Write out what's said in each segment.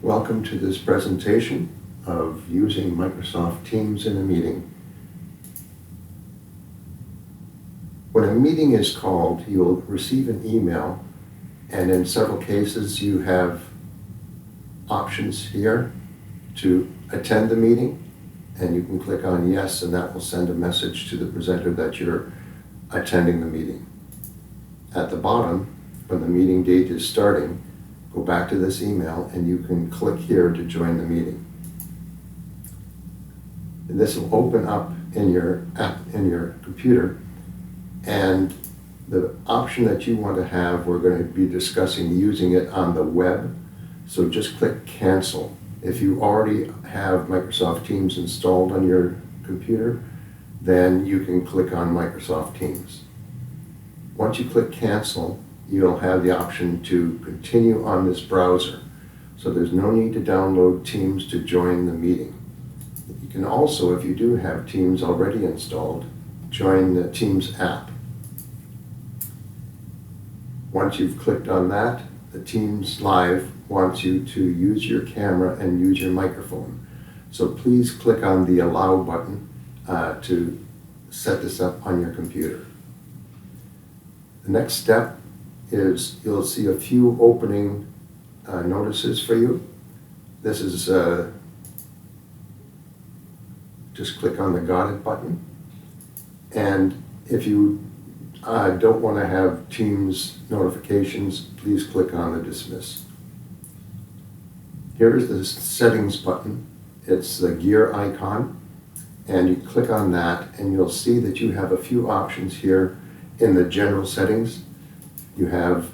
Welcome to this presentation of using Microsoft Teams in a meeting. When a meeting is called, you'll receive an email, and in several cases you have options here to attend the meeting, and you can click on yes, and that will send a message to the presenter that you're attending the meeting. At the bottom, when the meeting date is starting, go back to this email and you can click here to join the meeting. And this will open up in your app, in your computer, and the option that you want to have, we're going to be discussing using it on the web. So just click cancel. If you already have Microsoft Teams installed on your computer, then you can click on Microsoft Teams. Once you click cancel, you'll have the option to continue on this browser. So there's no need to download Teams to join the meeting. You can also, if you do have Teams already installed, join the Teams app. Once you've clicked on that, the Teams Live wants you to use your camera and use your microphone. So please click on the Allow button to set this up on your computer. The next step is you'll see a few opening notices for you. This is just click on the Got It button. And if you don't want to have Teams notifications, please click on the Dismiss. Here is the Settings button. It's the gear icon, and you click on that and you'll see that you have a few options here in the General Settings. You have,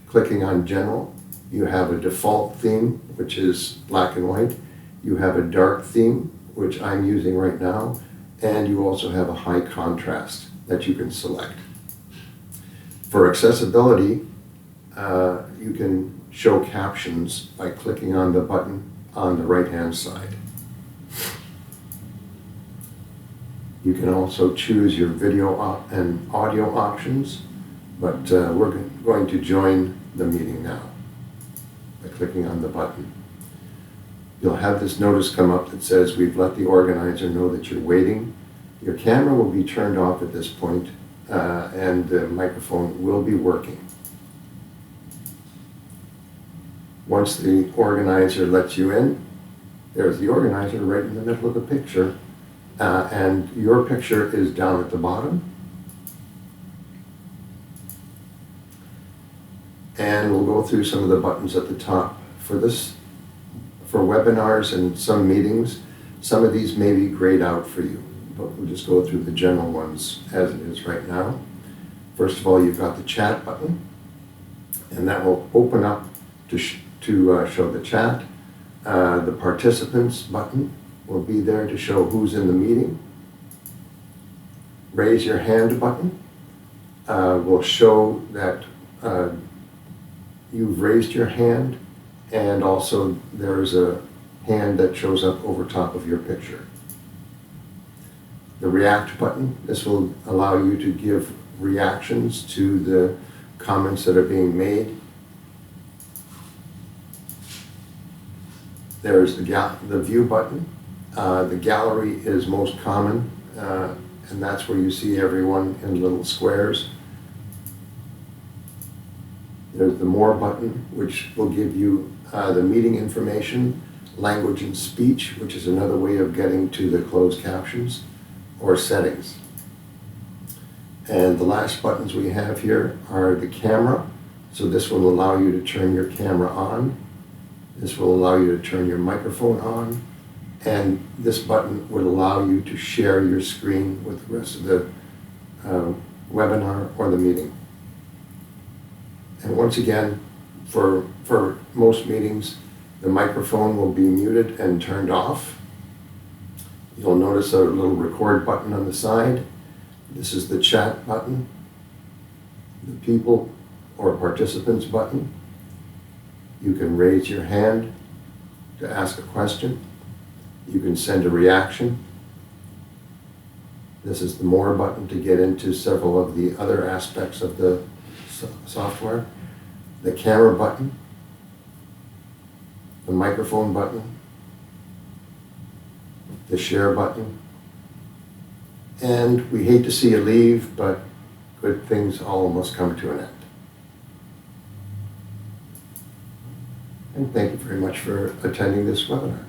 clicking on General, you have a default theme, which is black and white. You have a dark theme, which I'm using right now, and you also have a high contrast that you can select. For accessibility, you can show captions by clicking on the button on the right-hand side. You can also choose your video and audio options, but we're going to join the meeting now by clicking on the button. You'll have this notice come up that says, "We've let the organizer know that you're waiting." Your camera will be turned off at this point, and the microphone will be working. Once the organizer lets you in, there's the organizer right in the middle of the picture, and your picture is down at the bottom. And we'll go through some of the buttons at the top. For webinars and some meetings, some of these may be grayed out for you, but we'll just go through the general ones as it is right now. First of all, you've got the chat button, and that will open up to show the chat. The participants button will be there to show who's in the meeting. Raise your hand button will show that you've raised your hand, and also there's a hand that shows up over top of your picture. The react button, this will allow you to give reactions to the comments that are being made. There's the view button. The gallery is most common, and that's where you see everyone in little squares. There's the More button, which will give you the meeting information, language and speech, which is another way of getting to the closed captions, or settings. And the last buttons we have here are the camera. So this will allow you to turn your camera on. This will allow you to turn your microphone on. And this button will allow you to share your screen with the rest of the webinar or the meeting. And once again, for most meetings, the microphone will be muted and turned off. You'll notice a little record button on the side. This is the chat button, the people or participants button. You can raise your hand to ask a question. You can send a reaction. This is the More button to get into several of the other aspects of the software. The camera button the microphone button, the share button. And we hate to see you leave, but good things all must come to an end. And thank you very much for attending this webinar.